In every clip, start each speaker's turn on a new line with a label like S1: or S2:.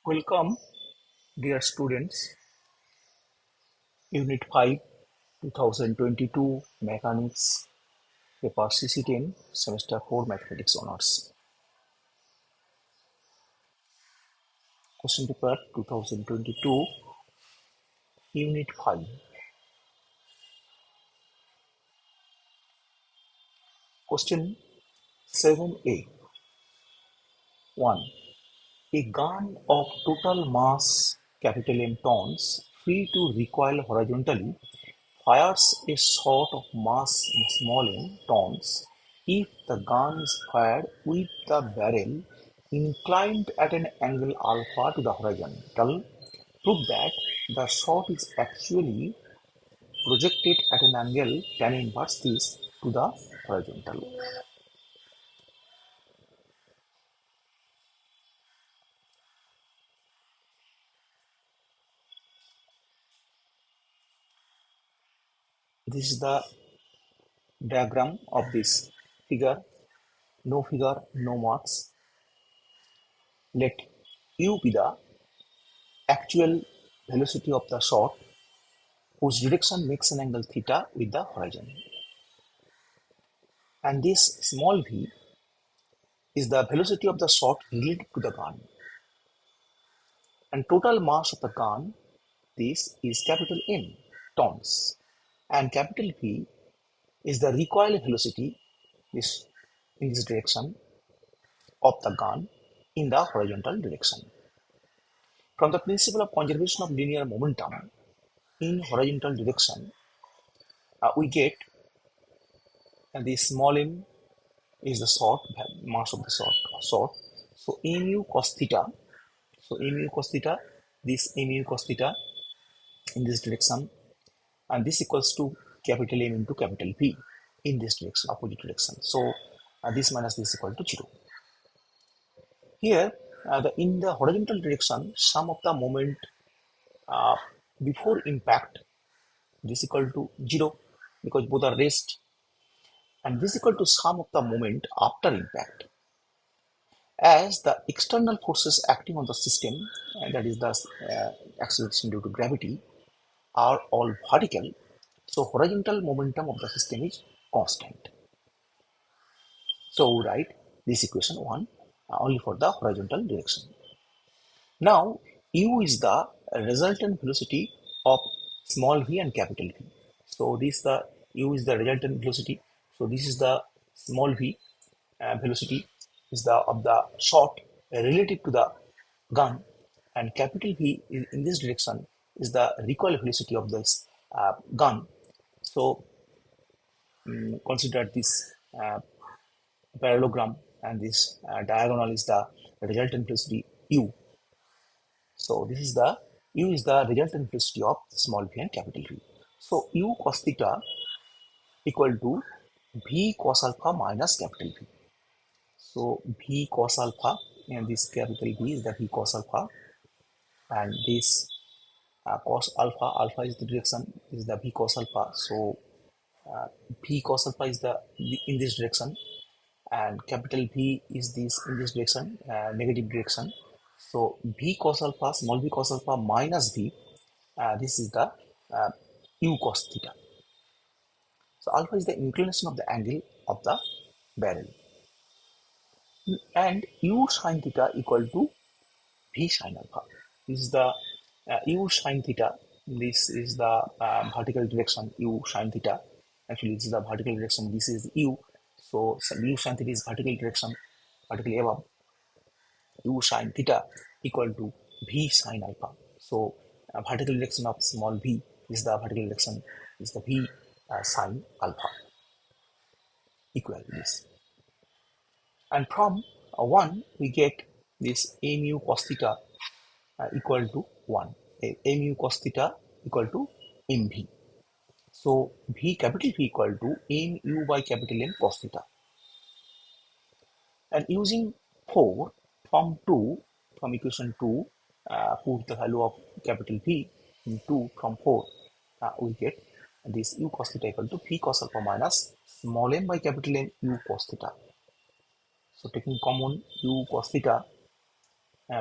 S1: Welcome, dear students. Unit 5, 2022 Mechanics, paper CC-10, semester 4 Mathematics Honors. Question paper 2022, Unit 5. Question 7a. 1. A gun of total mass M tons, free to recoil horizontally, fires a shot of mass m tons if the gun is fired with the barrel inclined at an angle alpha to the horizontal. Prove that the shot is actually projected at an angle tan inverse this to the horizontal. This is the diagram of this figure. No figure, no marks. Let u be the actual velocity of the shot whose direction makes an angle theta with the horizon. And this small v is the velocity of the shot related to the gun. And total mass of the gun, this is capital M, tons. And capital V is the recoil velocity this, in this direction of the gun in the horizontal direction. From the principle of conservation of linear momentum in horizontal direction, we get the small m is the shot, mass of the shot. So mu cos theta, this mu cos theta in this direction, and this equals to capital M into capital P in this direction, opposite direction. So this minus this equal to 0. Here, in the horizontal direction, sum of the moment uh, before impact, this equal to 0 because both are rest, and this equal to sum of the moment after impact. As the external forces acting on the system, that is the acceleration due to gravity, are all vertical, so horizontal momentum of the system is constant. So we write this equation 1 only for the horizontal direction. Now u is the resultant velocity of small v and capital V. So this the u is the resultant velocity. So this is the small v velocity is the of the shot relative to the gun, and capital V is in this direction is the recoil velocity of this gun. So consider this parallelogram, and this diagonal is the resultant velocity u. So this is the u is the resultant velocity of small v and capital V. So u cos theta equal to v cos alpha minus capital V. So v cos alpha, and this capital V is the v cos alpha, and this cos alpha is the direction, is the v cos alpha. So v cos alpha is the in this direction, and capital V is this in this direction, negative direction. So v cos alpha, small v cos alpha minus v, this is the u cos theta. So alpha is the inclination of the angle of the barrel, and u sin theta equal to v sin alpha. This is the u sin theta. This is the vertical direction u sin theta. Actually, this is the vertical direction. This is u. So u sin theta is vertical direction, vertically above. U sin theta equal to v sin alpha. So vertical direction of small v is the vertical direction is the v sin alpha equal to this. And from 1 we get this a mu cos theta equal to 1. A mu cos theta equal to mv. So v capital V equal to mu by capital M cos theta. And using 4 from 2, from equation 2, put the value of capital V in 2 from 4, we get this u cos theta equal to v cos alpha minus small m by capital M u cos theta. So taking common u cos theta,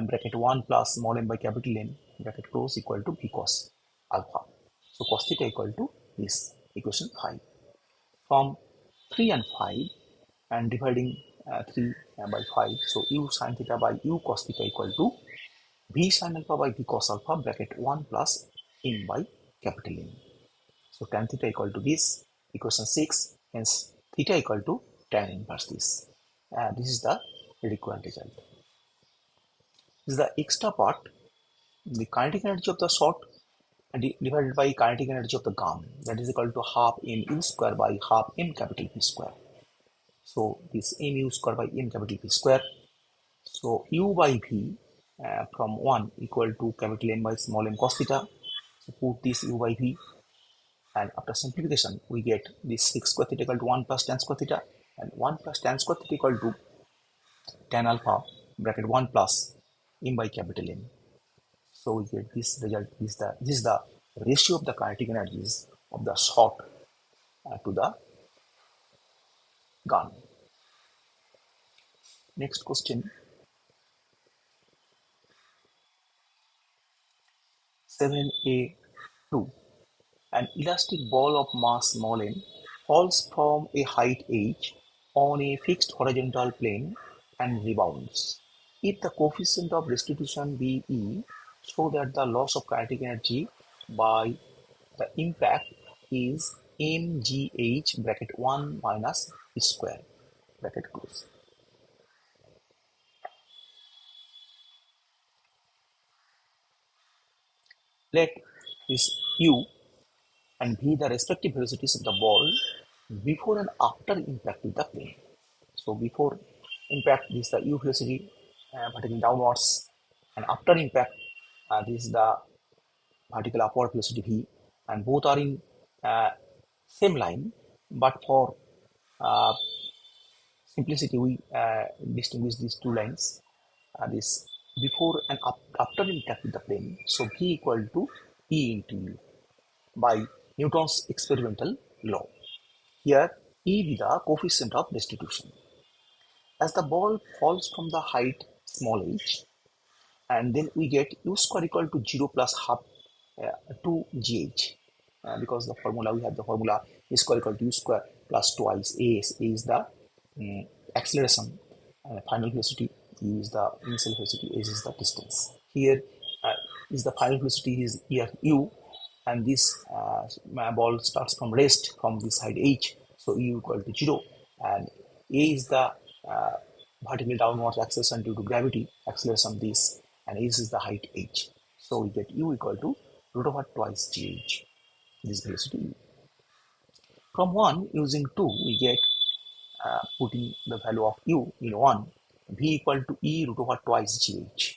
S1: bracket 1 plus small m by capital M bracket close equal to b cos alpha. So cos theta equal to this equation 5. From 3 and 5 and dividing 3 by 5, so u sin theta by u cos theta equal to b sin alpha by b cos alpha bracket 1 plus m by capital M. So tan theta equal to this equation 6, hence theta equal to tan inverse this. This is the required result. This is the extra part, the kinetic energy of the shot divided by kinetic energy of the gun, that is equal to half mu square by half m capital P square. So this mu square by m capital P square. So u by v from 1 equal to capital M by small m cos theta. So put this u by v, and after simplification we get this 6 square theta equal to 1 plus tan square theta, and 1 plus tan square theta equal to tan alpha bracket 1 plus m by capital M. So we get this result. This is the ratio of the kinetic energies of the shot to the gun. Next question, 7a2. An elastic ball of mass small m falls from a height h on a fixed horizontal plane and rebounds. If the coefficient of restitution be E, show that the loss of kinetic energy by the impact is mgh bracket 1 minus E square bracket close. Let this u and v the respective velocities of the ball before and after impact with the plane. So before impact, this is the u velocity vertical downwards, and after impact, this is the vertical upward velocity v, and both are in same line, but for uh, simplicity we distinguish these two lines. This before and after impact with the plane. So v equal to E into u by Newton's experimental law. Here E be the coefficient of restitution. As the ball falls from the height small h, and then we get u square equal to 0 plus half 2gh, because the formula, we have the formula u square equal to u square plus twice a is the acceleration, final velocity, u is the initial velocity, h is the distance. Here is the final velocity is here u, and this ball starts from rest from this height h, so u equal to 0, and a is the vertical downwards acceleration due to gravity acceleration this, and h is the height h. So we get u equal to root over twice gh, this velocity u. From 1 using 2 we get putting the value of u in 1, v equal to e root over twice gh.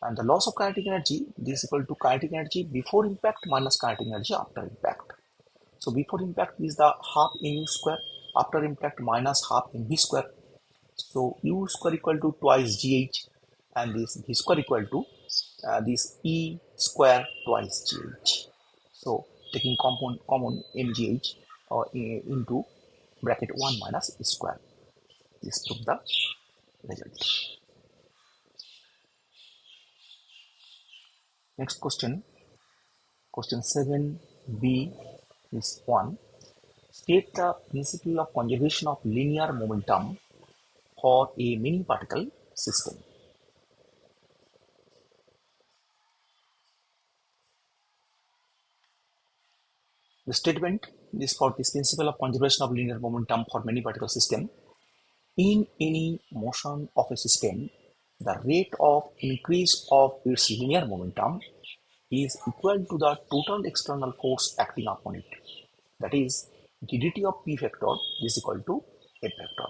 S1: And the loss of kinetic energy, this is equal to kinetic energy before impact minus kinetic energy after impact. So before impact is the half mu square, after impact minus half mv square. So u square equal to twice gh, and this v square equal to this e square twice gh. So taking common mgh into bracket 1 minus e square. This proves the result. Next question, question 7b is 1. State the principle of conservation of linear momentum for a mini particle system. The statement is for this principle of conservation of linear momentum for many particle system. In any motion of a system, the rate of increase of its linear momentum is equal to the total external force acting upon it. That is, ddt of p vector is equal to f vector.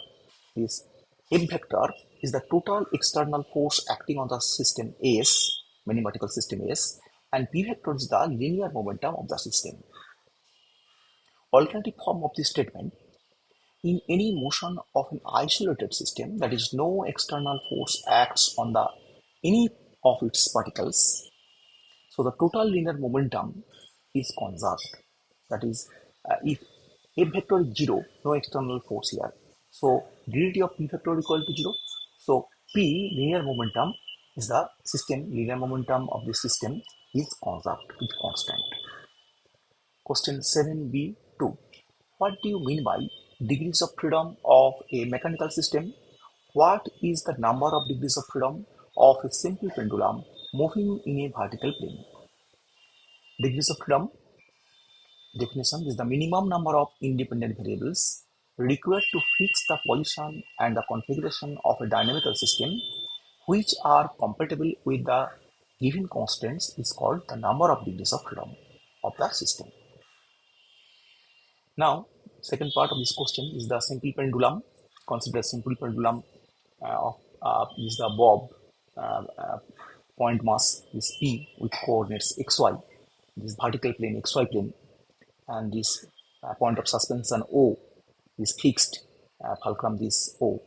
S1: This f vector is the total external force acting on the system S, many particle system S, and p vector is the linear momentum of the system. Alternative form of this statement: in any motion of an isolated system, that is, no external force acts on the any of its particles, so the total linear momentum is conserved. That is, if f vector is 0, no external force here, so ddt of p vector equal to 0. So p linear momentum is the system, linear momentum of the system is constant. Question 7b2. What do you mean by degrees of freedom of a mechanical system? What is the number of degrees of freedom of a simple pendulum moving in a vertical plane? Degrees of freedom definition is the minimum number of independent variables required to fix the position and the configuration of a dynamical system which are compatible with the given constants is called the number of degrees of freedom of the system. Now, second part of this question is the simple pendulum. Consider a simple pendulum of is the bob point mass is P with coordinates xy, this vertical plane xy plane, and this point of suspension O is fixed fulcrum this O.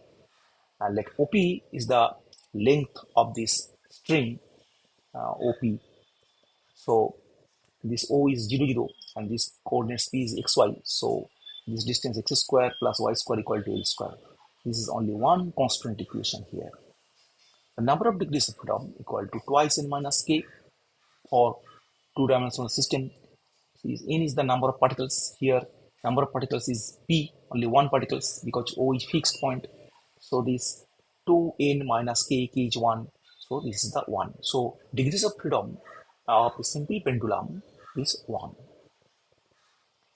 S1: Let OP is the length of this string OP. So this O is 0, 0, and this coordinates P is xy. So this distance x square plus y square equal to L square. This is only one constant equation here. The number of degrees of freedom equal to twice n minus k for two-dimensional system. N is the number of particles here. Number of particles is p, only one particles because O is fixed point. So this 2n minus k is 1. So this is the 1. So degrees of freedom of a simple pendulum is 1.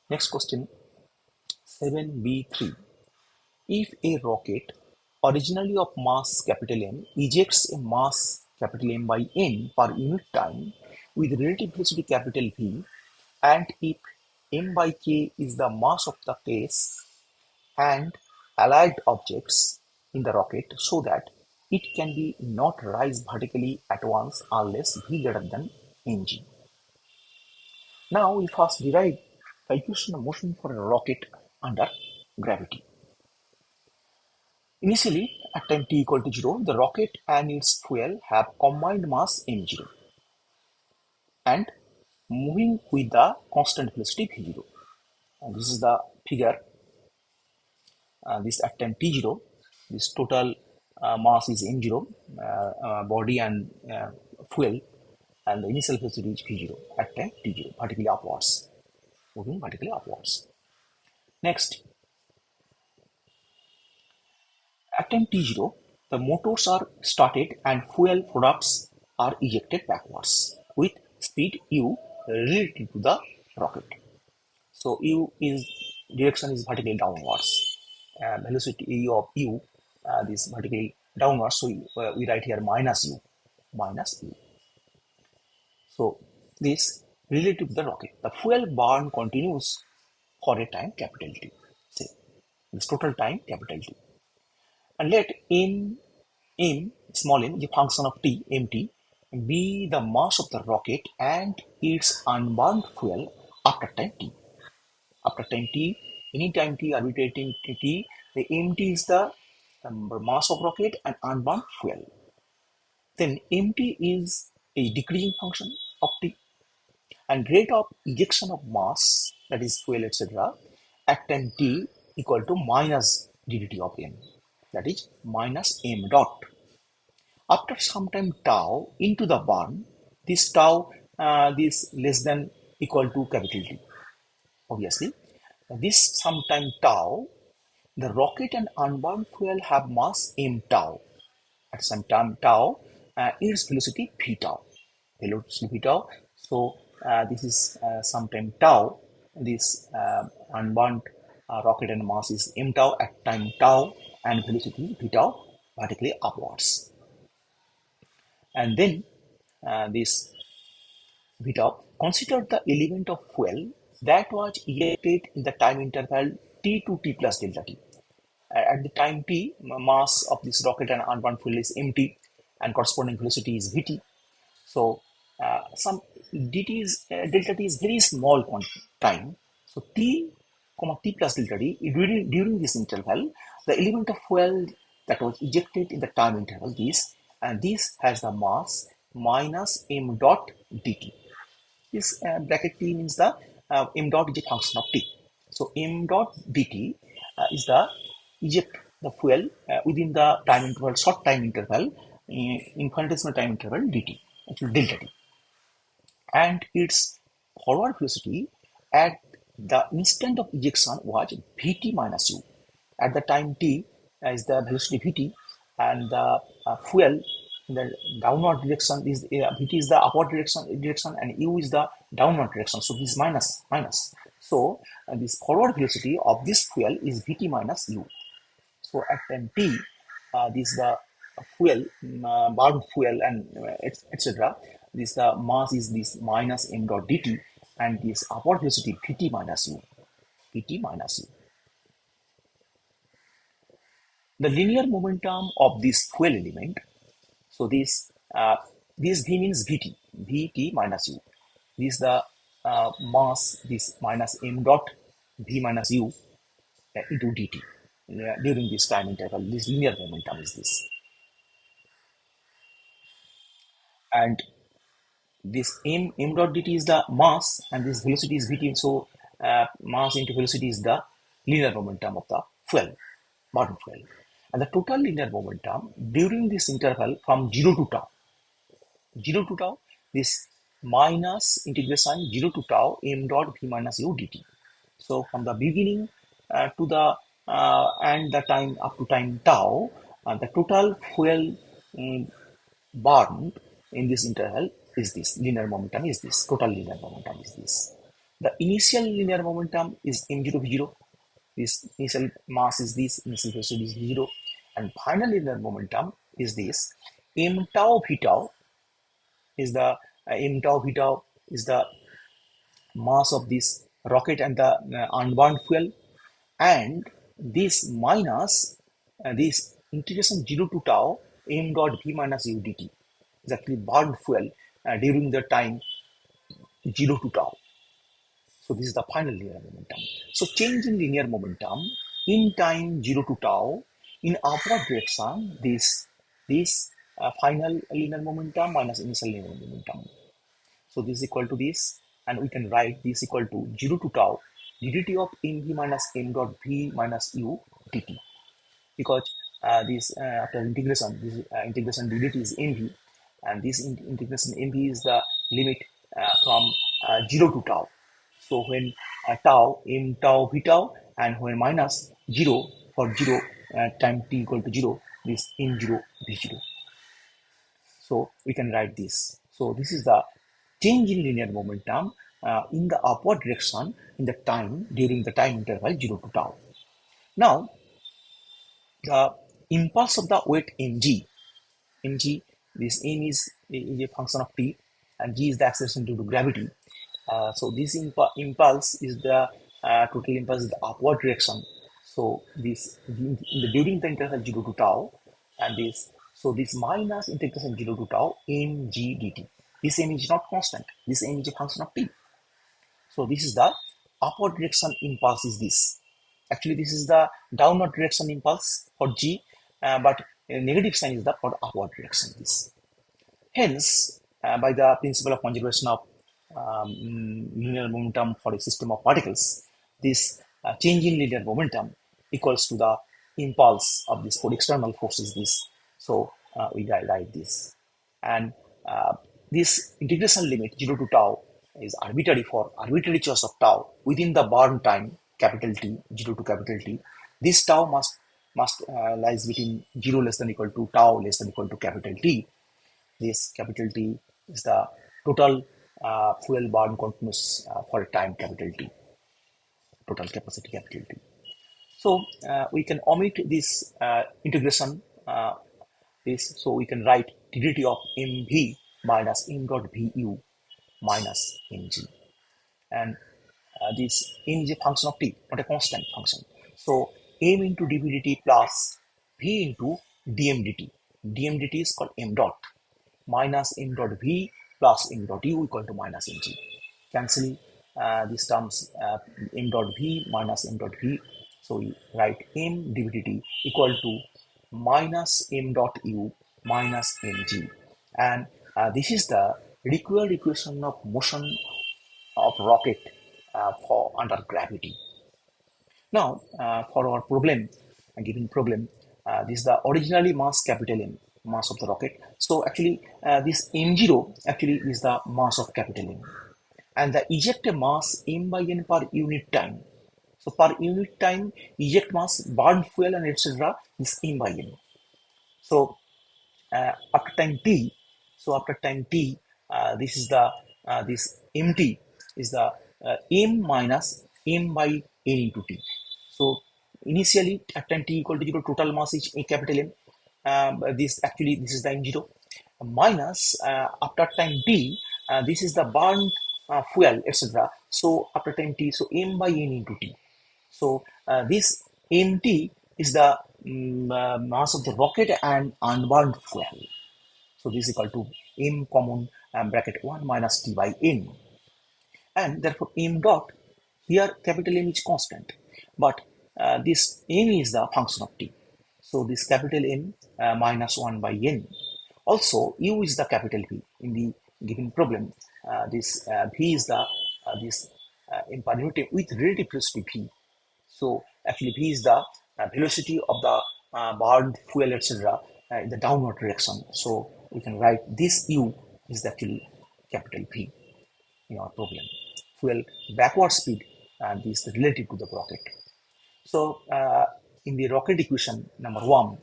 S1: Next question 7b3. If a rocket originally of mass M ejects a mass M by n per unit time with relative velocity V, and if m by k is the mass of the case and allied objects in the rocket, so that it can be not rise vertically at once unless v greater than mg. Now we first derive the equation of motion for a rocket under gravity. Initially, at time t equal to 0, the rocket and its fuel have combined mass m0 and moving with the constant velocity v0. And this is the figure. This at time t0, this total mass is m0, body and fuel, and the initial velocity is v0 at time t0, vertically upwards, moving vertically upwards. Next, at time t0, the motors are started and fuel products are ejected backwards with speed u relative to the rocket. So u is direction is vertically downwards. Velocity of u this vertically downwards. So we write here minus u. So this relative to the rocket. The fuel burn continues for a time capital T. Say this total time capital T. And let m small m, the function of t, mt, be the mass of the rocket and its unburned fuel after time t. After time t, any time t, arbitrating t, the mt is the mass of rocket and unburned fuel. Then mt is a decreasing function of t, and rate of ejection of mass, that is fuel, etc., at time t equal to minus ddt of m, that is minus m dot. After some time tau into the burn, this tau this less than equal to capital T. Obviously, this sometime tau, the rocket and unbound fuel have mass m tau. At some time tau, its velocity v tau. Velocity v tau. So this is sometime tau. This unbound rocket and mass is m tau at time tau, and velocity v tau vertically upwards. And then this v tau, consider the element of fuel that was ejected in the time interval t to t plus delta t. At the time t, mass of this rocket and unbound fuel is mt, and corresponding velocity is vt. So some dt is delta t is very small time. So t, t plus delta t, during this interval, the element of fuel that was ejected in the time interval this, and this has the mass minus m dot dt. This bracket t means the m dot is a function of t. So m dot dt is the eject the fuel within the time interval, short time interval, infinitesimal time interval dt, actually delta t, and its forward velocity at the instant of ejection was Vt minus u. At the time t is the velocity Vt, and the fuel in the downward direction is Vt is the upward direction, and u is the downward direction. So this minus. So this forward velocity of this fuel is Vt minus u. So at time t, this the fuel, burned fuel, and etc. This the mass is this minus m dot dt, and this upward velocity Vt minus u. Vt minus u. The linear momentum of this fuel element. So this v means Vt minus u. This the mass, this minus m dot v minus u into dt. During this time interval, this linear momentum is this. And this m dot dt is the mass, and this velocity is Vt. So mass into velocity is the linear momentum of the fuel, bottom fuel. And the total linear momentum during this interval from 0 to tau, this minus integration 0 to tau m dot v minus u dt. So from the beginning to the and the time up to time tau, the total fuel burned in this interval is this. Linear momentum is this. Total linear momentum is this. The initial linear momentum is m0 v0. This initial mass is this. Initial velocity is v0. And final linear momentum is this. M tau v tau is the mass of this rocket and the unburned fuel, and this minus this integration 0 to tau m dot v minus u dt is actually burned fuel during the time 0 to tau. So this is the final linear momentum. So change in linear momentum in time 0 to tau in upward direction, this final linear momentum minus initial linear momentum. So this is equal to this, and we can write this equal to 0 to tau ddt of mv minus m dot v minus u dt, because this after integration, this integration dt is mv, and this integration mv is the limit from 0 to tau. So when tau m tau v tau, and when minus 0 for 0 time t equal to 0, this m0 v0. So we can write this. So this is the change in linear momentum in the upward direction in the time during the time interval 0 to tau. Now the impulse of the weight mg, this m is a function of t, and g is the acceleration due to gravity. So this impulse is the total impulse is the upward direction. So this during the interval 0 to tau, and this minus integration 0 to tau mg dt. This m is not constant. This m is a function of t. So this is the upward direction impulse is this. Actually, this is the downward direction impulse for g, but negative sign is the for upward direction this. Hence, by the principle of conservation of linear momentum for a system of particles, this change in linear momentum equals to the impulse of this for external forces this. So we write this, and this integration limit 0 to tau is arbitrary for arbitrary choice of tau within the burn time capital T, 0 to capital T. This tau must lies between 0 less than equal to tau less than equal to capital T. This capital T is the total fuel burn continuous for a time capital T, total capacity capital T. So we can omit this integration, so we can write dt of mv minus m dot vu minus mg, and this m is a function of t, not a constant function. So m into dv dt plus v into dm dt. dm dt is called m dot minus m dot v plus m dot u equal to minus mg. Cancel these terms, m dot v minus m dot v. So we write m dv dt equal to minus m dot u minus mg, and this is the required equation of motion of rocket for under gravity. Now for our problem, given problem, this is the originally mass capital M. mass of the rocket. So actually, this m0 actually is the mass of capital M, and the ejected mass m by n per unit time. So per unit time, eject mass, burn fuel, and etc. is m by n. So after time t, this is the this mt is the m minus m by n into t. So initially at time t equal to 0, total mass is a capital M. This is the m0 minus after time t, this is the burnt fuel, etc. So after time t, so m by n into t. So this mt is the mass of the rocket and unburned fuel. So this is equal to m common bracket 1 minus t by n. And therefore m dot, here capital M is constant, but this m is the function of t. So this capital M minus 1 by n. Also u is the capital V in the given problem. This V is the this impermeability with relative velocity V. So actually V is the velocity of the burned fuel, etc. In the downward direction. So we can write this U is actually capital V in our problem. Fuel backward speed, and this is relative to the rocket. So in the rocket equation number 1,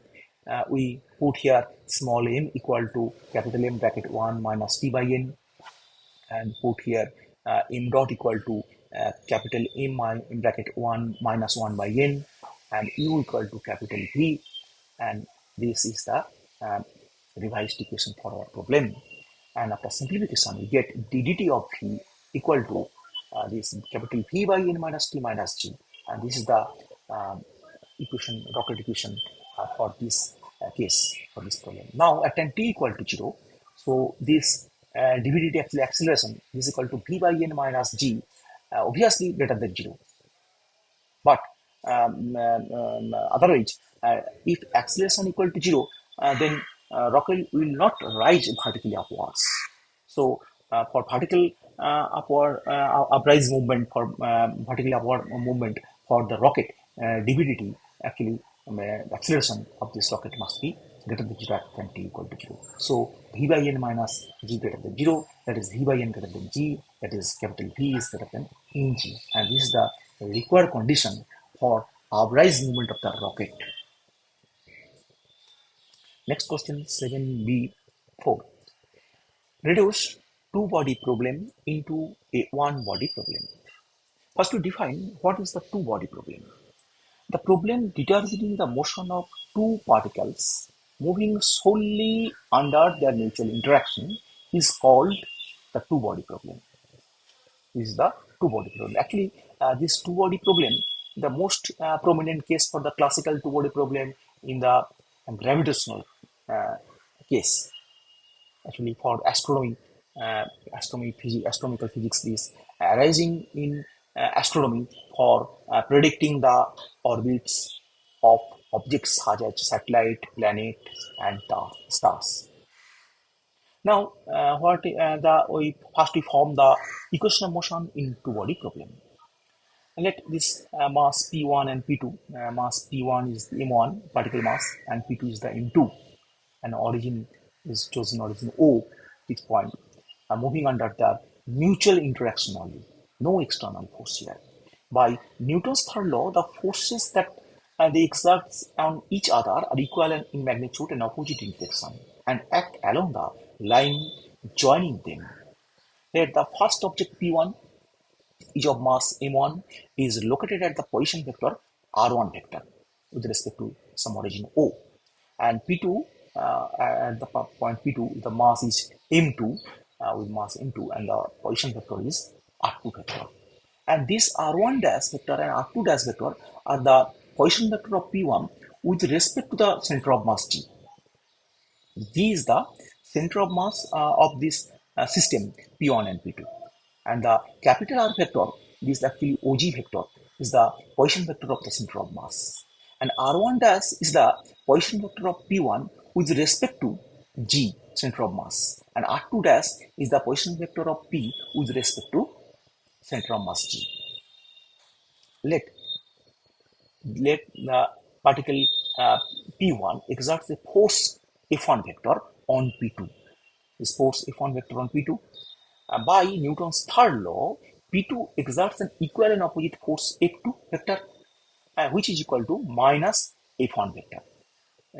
S1: we put here small m equal to capital M bracket 1 minus t by n, and put here m dot equal to capital M in bracket 1 minus 1 by n, and u equal to capital V, and this is the revised equation for our problem. And after simplification, we get ddt of V equal to this capital V by n minus t minus g, and this is the equation, rocket equation for this case, for this problem. Now at time t equal to 0, so this dvdt actually acceleration is equal to v by n minus g, obviously greater than 0. But otherwise, if acceleration equal to 0, then rocket will not rise vertically upwards. So for vertical uprise movement, for vertically upward movement for the rocket, dvdt actually acceleration of this rocket must be greater than 0 at t equal to 0. So v by n minus g greater than 0, that is v by n greater than g, that is capital V is greater than ng, and this is the required condition for uprise movement of the rocket. Next question 7b4. Reduce two body problem into a one body problem. First, to define what is the two body problem. The problem determining the motion of two particles moving solely under their mutual interaction is called the two body problem. This is the two body problem. Actually, this two body problem, the most prominent case for the classical two body problem in the gravitational case. Actually, for astronomical physics, this arising in astronomy for predicting the orbits of objects such as satellite, planet, and stars. Now, we form the equation of motion in two-body problem. Let this mass P1 and P2. Mass P1 is the M1 particle mass, and P2 is the M2, and origin is chosen origin O, this point, moving under the mutual interaction only, no external force here. By Newton's third law, the forces that they exert on each other are equal in magnitude and opposite in direction, and act along the line joining them. Here, the first object P1 is of mass m1 is located at the position vector r1 vector with respect to some origin O, and P2 at the point P2 the mass is m2 with mass m2, and the position vector is r2 vector. And this r1 dash vector and r2 dash vector are the position vector of P1 with respect to the center of mass G. G is the center of mass of this system P1 and P2. And the capital R vector, this is actually OG vector, is the position vector of the center of mass. And R1 dash is the position vector of P1 with respect to G, center of mass. And R2 dash is the position vector of P with respect to center of mass G. Let the particle P1 exerts a force F1 vector on P2. This force F1 vector on P2. By Newton's third law, P2 exerts an equal and opposite force F2 vector, which is equal to minus F1 vector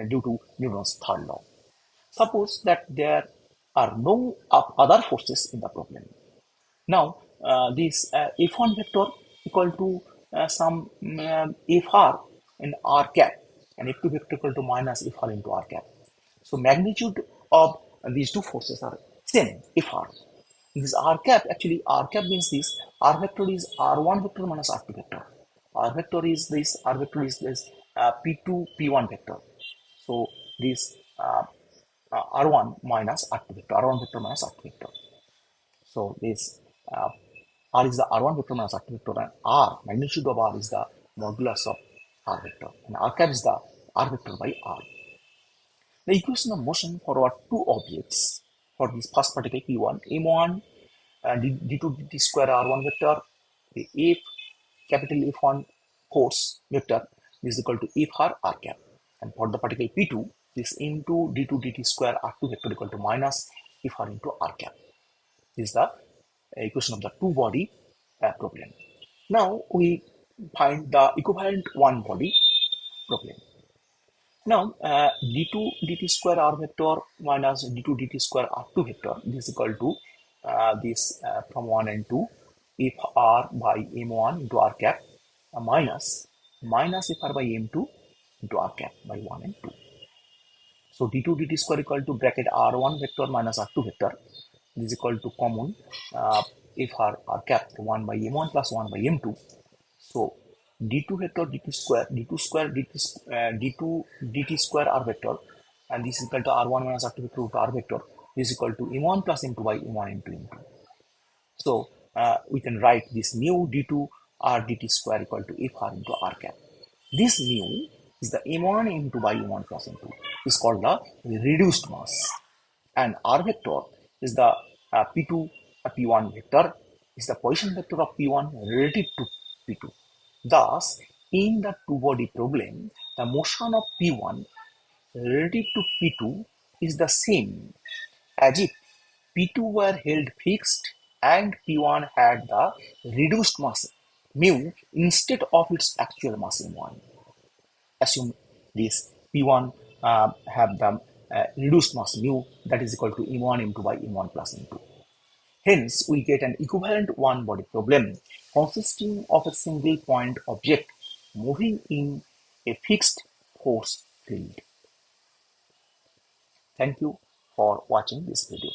S1: due to Newton's third law. Suppose that there are no other forces in the problem. Now, this F1 vector equal to some Fr in r cap, and F2 vector equal to minus Fr into r cap. So magnitude of these two forces are same, Fr. This r cap, actually r cap means this, r vector is r1 vector minus r2 vector. R vector is this, r vector is this p2, p1 vector. So this r1 minus r2 vector, r1 vector minus r2 vector. So this r is the r1 vector minus r2 vector, and r, magnitude of r is the modulus of r vector, and r cap is the r vector by r. The equation of motion for our two objects for this first particle P1, M1 and d2 dt square r1 vector, the F capital F1 force vector is equal to F r cap. And for the particle P2, this into d2 dt square r2 vector equal to minus F r into r cap. This is the equation of the two body problem. Now we find the equivalent one body problem. Now d2 dt square r vector minus d2 dt square r2 vector is equal to this from 1 and 2 if r by m1 into r cap minus if r by m2 into r cap by 1 and 2. So d2 dt square equal to bracket r1 vector minus r2 vector is equal to common if r cap 1 by m1 plus 1 by m2. So d2 vector dt square d2 dt square r vector, and this is equal to r1 minus r2 vector root r vector is equal to m1 plus m2 by m1 m2 m2. So we can write this mu d2 r dt square equal to f r into r cap. This mu is the m1 m2 by m1 plus m2 is called the reduced mass, and r vector is the p2 p1 vector is the position vector of p1 relative to p2. Thus, in the two-body problem, the motion of p1 relative to p2 is the same as if p2 were held fixed and p1 had the reduced mass mu instead of its actual mass m1. Assume this p1 have the reduced mass mu that is equal to m1 m2 by m1 plus m2. Hence, we get an equivalent one-body problem consisting of a single point object moving in a fixed force field. Thank you for watching this video.